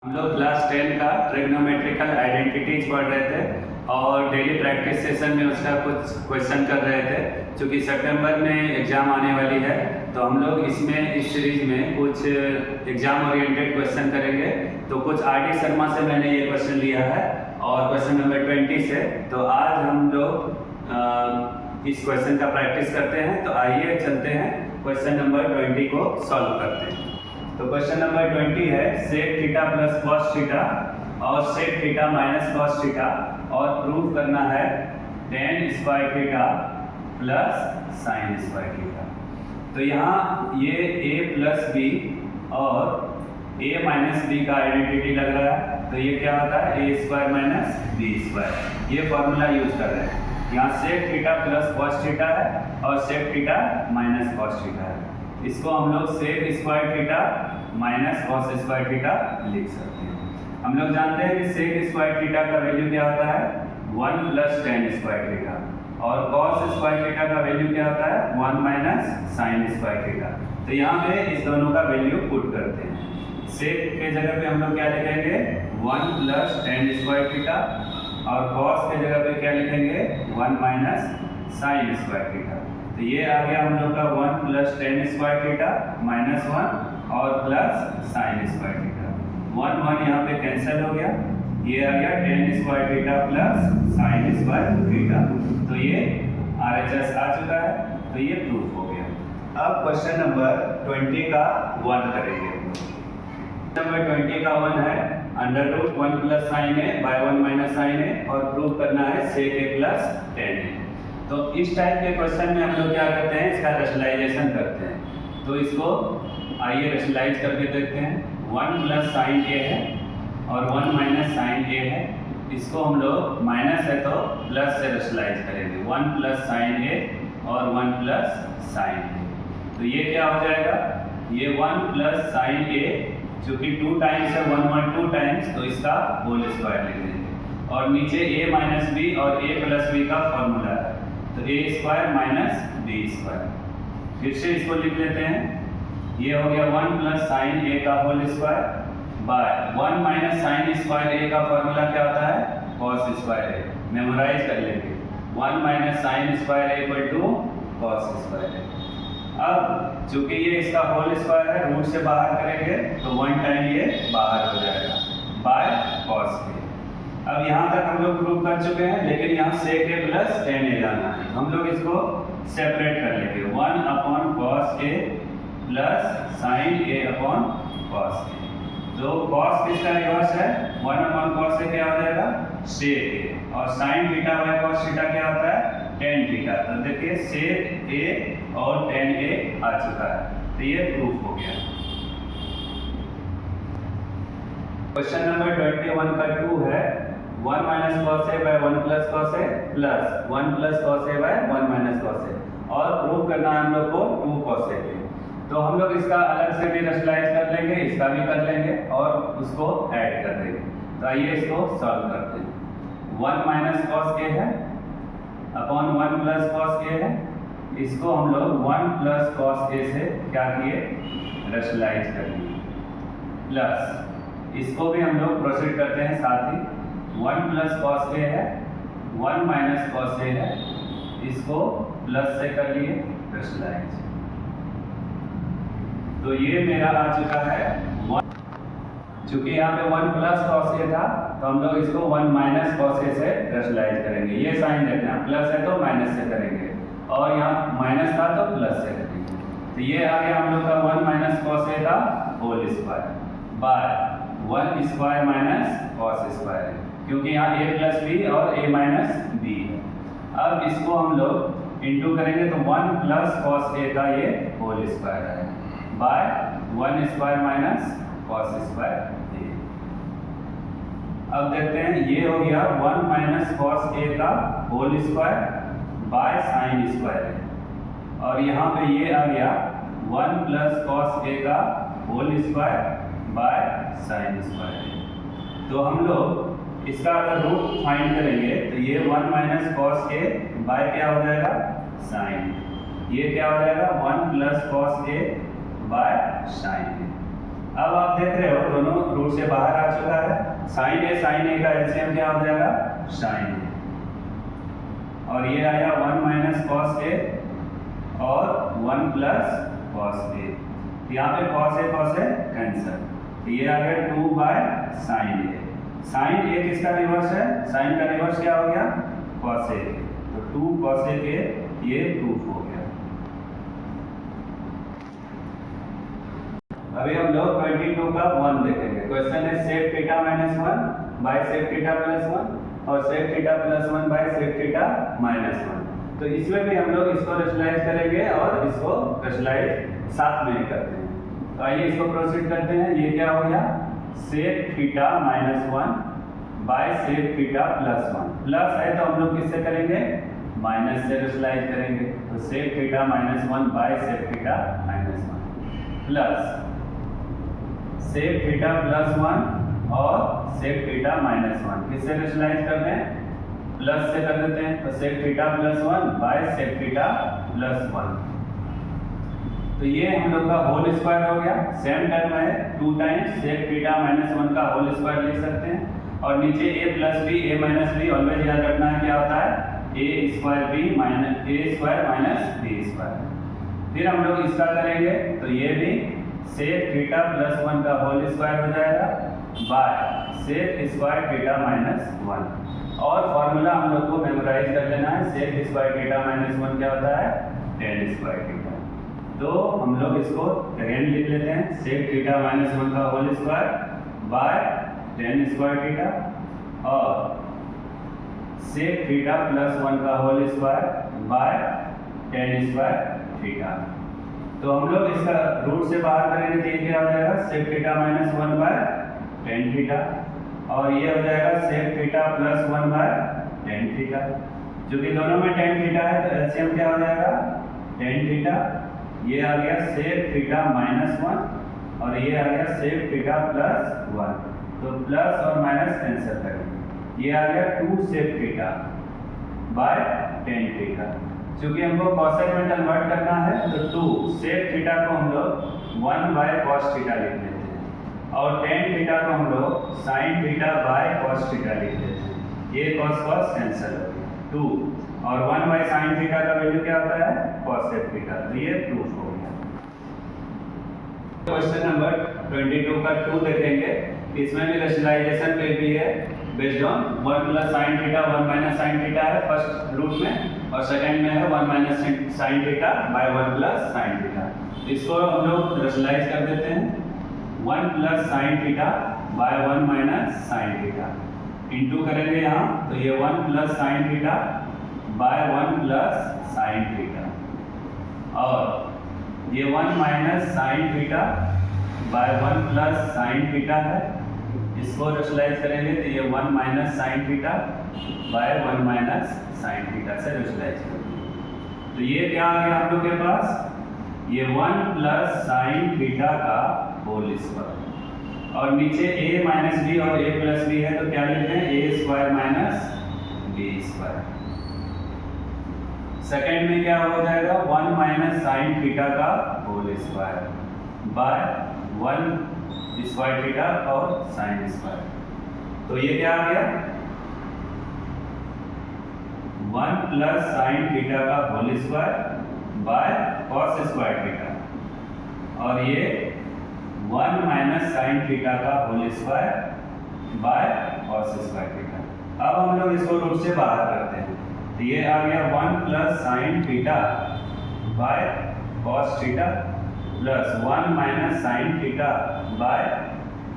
हम लोग क्लास 10 का ट्रिग्नोमेट्रिकल आइडेंटिटीज पढ़ रहे थे और डेली प्रैक्टिस सेशन में उसका कुछ क्वेश्चन कर रहे थे। क्योंकि सितंबर में एग्ज़ाम आने वाली है तो हम लोग इसमें इस सीरीज में कुछ एग्ज़ाम ओरिएंटेड क्वेश्चन करेंगे। तो कुछ आर डी शर्मा से मैंने ये क्वेश्चन लिया है और क्वेश्चन नंबर 20 से। तो आज हम लोग इस क्वेश्चन का प्रैक्टिस करते हैं। तो आइए चलते हैं क्वेश्चन नंबर 20 को सॉल्व करते हैं। तो क्वेश्चन नंबर 20 है sec theta plus cos theta और sec theta minus cos theta और प्रूव करना है tan square theta plus sine square theta. तो यहाँ ये a प्लस बी और a माइनस बी का आइडेंटिटी लग रहा है। तो ये क्या होता है a square minus B square. ये फॉर्मूला यूज कर रहे हैं। यहाँ sec theta plus cos theta है और sec theta minus cos theta है। इसको हम लोग sec square theta minus cos square theta लिख सकते हैं। हम लोग जानते हैं कि सेक स्क्वायर थीटा का वैल्यू क्या होता है 1 प्लस टेन स्क्वायर थीटा और कॉस स्क्वायर थीटा का वैल्यू क्या होता है 1 माइनस साइन स्क्वायर थीटा। तो यहाँ पे इस दोनों का वैल्यू पुट करते हैं। सेक के जगह पे हम लोग क्या लिखेंगे 1 प्लस टेन स्क्वायर थीटा और कॉस के जगह पे क्या लिखेंगे 1 माइनस साइन स्क्वायर थीटा। तो ये आ गया हम लोग का 1 plus tan square theta minus 1 और प्लस साइन स्क्वायर थीटा। 1 1 यहाँ पे कैंसिल हो गया। ये आ गया ten square theta plus sine square theta. तो ये RHS आ चुका है। तो ये प्रूफ हो गया। अब क्वेश्चन नंबर 20 का 1 करेंगे। नंबर 20 का 1 है अंडर रूट 1 प्लस साइन ए बाय 1 माइनस साइन ए और प्रूव करना है सेक ए प्लस टेन ए। तो इस टाइप के क्वेश्चन में हम लोग क्या करते हैं इसका रेशनलाइजेशन करते हैं। तो इसको आइए रेशनलाइज करके देखते हैं। 1 प्लस साइन ए है और 1 माइनस साइन ए है। इसको हम लोग माइनस है तो प्लस से रेशनलाइज करेंगे 1 प्लस साइन ए और 1 प्लस साइन ए। तो ये क्या हो जाएगा ये 1 प्लस साइन ए चूँकि 2 टाइम्स है 1 1 2 टाइम्स तो इसका होल स्क्वायर लिख देंगे और नीचे a माइनस बी और a प्लस बी का फॉर्मूला है। तो a square minus B square. फिर से इसको लिख लेते हैं। ये हो गया 1 प्लस साइन ए का whole square by 1 minus sine square A का फॉर्मूला क्या होता है कॉस स्क्वायर ए। मेमोराइज कर लेंगे 1 minus sine square A equal to cos square A. अब चूंकि ये इसका होल स्क्वायर है रूट से बाहर करेंगे तो 1 टाइम ये बाहर हो जाएगा बाय कॉस ए। अब यहाँ तक हम लोग प्रूव कर चुके हैं लेकिन यहाँ सेक ए प्लस टेन ए जाना है। हम लोग इसको सेपरेट कर लेंगे 1 upon cos A plus sine A upon cos A. तो कॉस किसका रिवर्स है 1 अपॉन कॉस ए क्या हो जाएगा सेक ए और sine theta by cos theta क्या होता है टेन थीटा। तो देखिए सेक ए और टेन ए आ चुका है। तो ये प्रूफ हो गया। क्वेश्चन नंबर 21 का 2 है 1 minus cos A bye 1 plus cos A plus 1 plus cos A bye 1 minus cos ए और प्रूव करना है हम लोग को 2 कॉस ए। तो हम लोग इसका अलग से भी रेशनलाइज कर लेंगे इसका भी कर लेंगे और उसको ऐड कर देंगे। तो आइए इसको सॉल्व करते हैं। 1 माइनस कॉस ए है अपॉन 1 प्लस कॉस ए है। इसको हम लोग 1 प्लस कॉस ए से क्या किए रेशनलाइज कर लिए प्लस इसको भी हम लोग प्रोसीड करते हैं साथ ही 1 प्लस कॉस ए है 1 माइनस कॉस ए है। इसको प्लस से कर लिए रेशनलाइज। तो ये मेरा आ चुका है 1। चूंकि यहाँ पे 1 प्लस कॉस ए था तो हम लोग इसको 1 माइनस कॉस ए से रेशनलाइज करेंगे। ये साइन देखना प्लस है तो माइनस से करेंगे और यहाँ माइनस था तो प्लस से करेंगे। तो ये आ गया हम लोग का 1 माइनस कॉस ए का whole square by 1 square minus cos square क्योंकि यहाँ a प्लस बी और a माइनस बी है। अब इसको हम लोग इंटू करेंगे तो 1 प्लस कॉस ए का ये होल स्क्वायर है by 1 square minus cos square A. अब देखते हैं ये हो गया 1 माइनस कॉस ए का whole square by sine square A और यहाँ पे ये आ गया 1 प्लस कॉस ए का whole square by sine square A. तो हम लोग इसका अगर रूट फाइंड करेंगे तो ये 1 माइनस कॉस ए बाय क्या हो जाएगा साइन। ये क्या हो जाएगा 1 plus cos A by sine A. अब आप देख रहे हो दोनों रूट से बाहर आ चुका है। साइन ए का एलसीएम क्या हो जाएगा, साइन ए, और ये आया 1 माइनस कॉस ए और 1 प्लस कॉस ए। यहाँ पे कॉस ए कैंसिल, तो ये आ गया 2 बाय साइन ए। साइन ए किसका रिवर्स है, साइन का रिवर्स क्या हो गया, कॉस ए, तो 2 कॉस ए के ये प्रूफ हो गया। अभी हम लोग 22 का 1 देखेंगे। क्वेश्चन है sec theta minus 1 by sec theta plus 1 और sec theta plus 1 by sec theta minus 1। तो इसमें भी हम लोग इसको रेशनलाइज करेंगे और इसको रेशनलाइज साथ में करते हैं। तो आइए इसको प्रोसीड करते हैं। ये क्या हो गया, sec theta minus 1 by sec theta plus 1। Plus है तो हम लोग किससे करेंगे, माइनस से रेशनलाइज करेंगे। तो sec theta minus 1 by sec theta minus 1 plus sec theta plus 1 और सेक थीटा माइनस 1 किससे रेशनलाइज करते हैं, प्लस से कर देते हैं। तो sec theta plus 1 by sec theta plus 1। तो ये हम लोग का होल स्क्वायर हो गया। सेम टर्म है 2 टाइम्स सेक थीटा माइनस 1 का होल स्क्वायर लिख सकते हैं। और नीचे a plus B A minus B always याद रखना है क्या होता है, a square B minus A square minus B square. फिर हम लोग इसका करेंगे तो ये भी सेक थीटा प्लस 1 का होल स्क्वायर हो जाएगा by sec square theta minus 1। और फॉर्मूला हम लोग को मेमोराइज कर लेना है। सेक स्क्वायर थीटा माइनस 1 क्या होता है, tan स्क्वायर थीटा। तो हम लोग इसको अगेन लिख लेते हैं, सेक थीटा माइनस 1 का whole square by tan square theta और सेक थीटा प्लस 1 का whole square by tan square theta. तो हम लोग इसका रूट से बाहर करेंगे तो ये क्या हो जाएगा, sec theta minus 1 by tan theta और ये हो जाएगा sec theta plus 1 by tan theta. क्योंकि दोनों में tan थीटा है तो एलसीएम क्या हो जाएगा, tan थीटा। ये आ गया सेक थीटा माइनस 1 और ये आ गया सेक थीटा प्लस 1। तो प्लस और माइनस कैंसिल करेंगे, ये आ गया 2 sec theta by tan theta. क्योंकि हमको कॉसेक में कन्वर्ट करना है तो 2 सेक थीटा को हम लोग 1 बाय कॉस थीटा लिख देते हैं और tan थीटा को हम लोग sine theta by cos theta लिख देते हैं। ये कॉस कॉस कैंसिल हो गया 2 और 1 बाय साइन थीटा का वैल्यू क्या होता है, कॉसेक थीटा। तो ये प्रूफ हो गया। क्वेश्चन नंबर 22 का 2 देखेंगे। इसमें भी रेशनलाइजेशन पे भी है based on 1 plus sine theta 1 minus sine theta है फर्स्ट रूट में और सेकंड में है 1 minus sine theta by 1 plus sine theta. इसको हम लोग रेशनलाइज कर देते हैं 1 plus sine theta by 1 minus sine theta into करेंगे यहाँ तो ये 1 plus sine theta by 1 plus sine theta और ये 1 minus sine theta by 1 plus sine theta है। इसको रेशनलाइज करेंगे तो ये 1 minus sine theta by 1 minus sine theta से रेशनलाइज करेंगे। तो ये क्या आ गया हम लोग के पास, ये 1 प्लस साइन थीटा का होल स्क्वायर और नीचे a माइनस बी और a प्लस बी है तो क्या लिखते हैं, a square minus B square. Second में क्या हो जाएगा 1 माइनस साइन थीटा का whole square by 1 square theta और साइन स्क्वायर। तो ये क्या आ गया 1 प्लस साइन थीटा का whole square by cos square theta और ये 1 माइनस साइन थीटा का whole square by cos square theta. अब हम लोग इसको रूट से बाहर करते हैं तो ये आ गया 1 plus sine theta by cos theta plus 1 minus sine theta by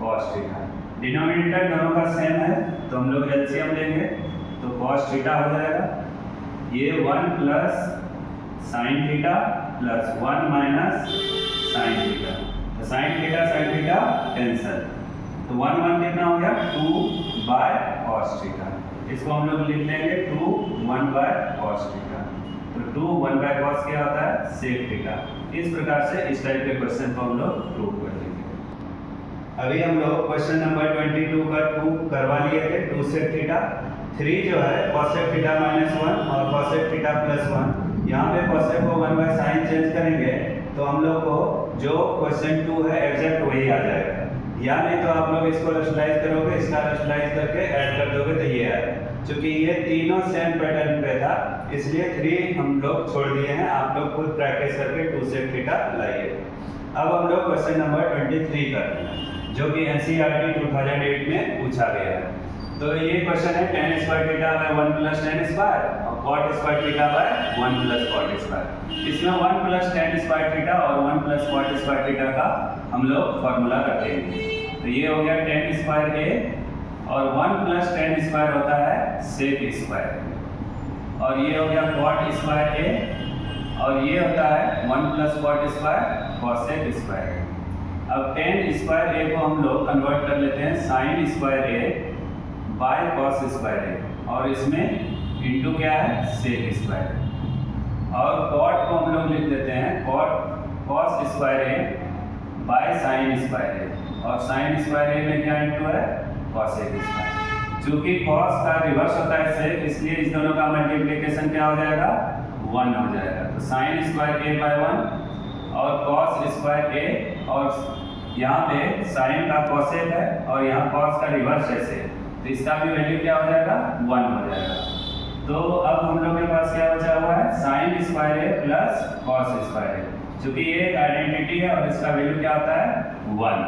cos theta. Denominator दोनों का सेम है तो हम लोग एलसीएम लेंगे तो कॉस थीटा हो जाएगा। ये 1 plus sine theta plus 1 minus sine theta. तो साइन थीटा कैंसिल तो 1 1 कितना हो गया 2 बाय कॉस थीटा। इसको हम लोग लिख लेंगे 2 1 बाय कॉस थीटा। तो 2 1 बाय कॉस क्या होता है, सेक थीटा। इस प्रकार से इस टाइप के क्वेश्चन को हम लोग प्रूव कर लेंगे। अभी हम लोग क्वेश्चन नंबर 22 का 2 करवा लिए थे 2 सेक थीटा। 3 जो है कॉसेक थीटा माइनस 1 और कॉसेक थीटा प्लस 1। यहाँ पे कॉसेक को 1 बाय साइन चेंज करेंगे तो हम लोग को जो क्वेश्चन 2 है एग्जैक्ट वही आ जाएगा, या नहीं तो आप लोग इसको रैशनलाइज करोगे, इसका रैशनलाइज करके ऐड कर दोगे तो ये आएगा। क्योंकि ये तीनों सेम पैटर्न पे था इसलिए 3 हम लोग छोड़ दिए हैं, आप लोग खुद प्रैक्टिस करके 2 sec थीटा लाइए। अब हम लोग क्वेश्चन नंबर 23 करते हैं जो कि NCERT 2008 में पूछा गया है। तो ये क्वेश्चन है tan square theta by 1 plus tan square और cot स्क्वायर थीटा बाय 1 प्लस cot स्क्वायर। इसमें 1 प्लस tan स्क्वायर थीटा और 1 प्लस cot स्क्वायर थीटा का हम लोग फॉर्मूला करते हैं। तो ये हो गया tan स्क्वायर a और 1 प्लस tan स्क्वायर होता है sec स्क्वायर, और ये हो गया cot स्क्वायर a और ये होता है 1 प्लस cot स्क्वायर cosec स्क्वायर। अब tan स्क्वायर a को हम लोग कन्वर्ट कर लेते हैं sin square a by cos square a, और इसमें इंटू क्या है sec स्क्वायर, और cot को हम लोग लिख देते हैं cos square a by sin square a, और sin स्क्वायर a में क्या इंटू है cosec स्क्वायर। चूंकि cos का रिवर्स होता है sec, इसलिए इस दोनों का मल्टीप्लिकेशन क्या हो जाएगा 1 हो जाएगा। तो sin स्क्वायर a बाय 1 और cos स्क्वायर a, और यहाँ पे sin का cosec है और यहाँ cos का रिवर्स है sec, तो इसका भी वैल्यू क्या हो जाएगा 1 हो जाएगा। तो अब हम लोग के पास क्या बचा हुआ है sin square a plus cos square a, चूंकि ये एक आइडेंटिटी है और इसका वैल्यू क्या होता है 1।